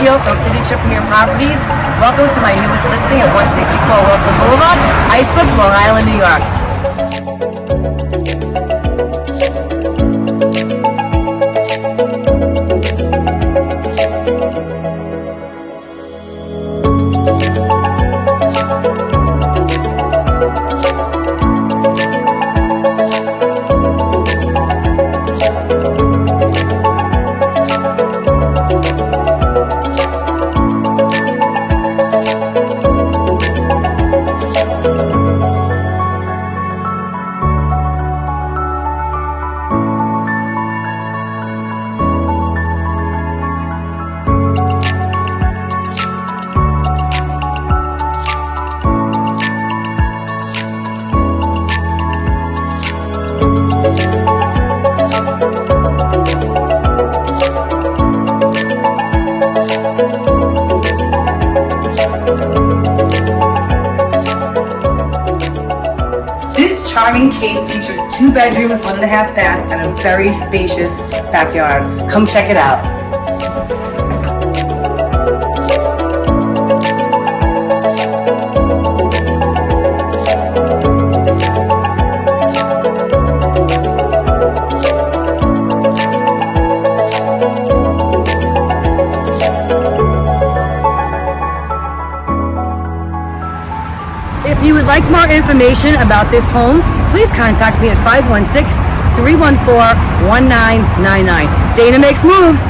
Varricchio from Signature Premier Properties. Welcome to my newest listing at 164 Wilson Boulevard, Islip, Long Island, New York. This charming cape features 2 bedrooms, 1.5 bath, and a very spacious backyard. Come check it out. If you would like more information about this home, please contact me at 516-314-1999. Dana Makes Moves.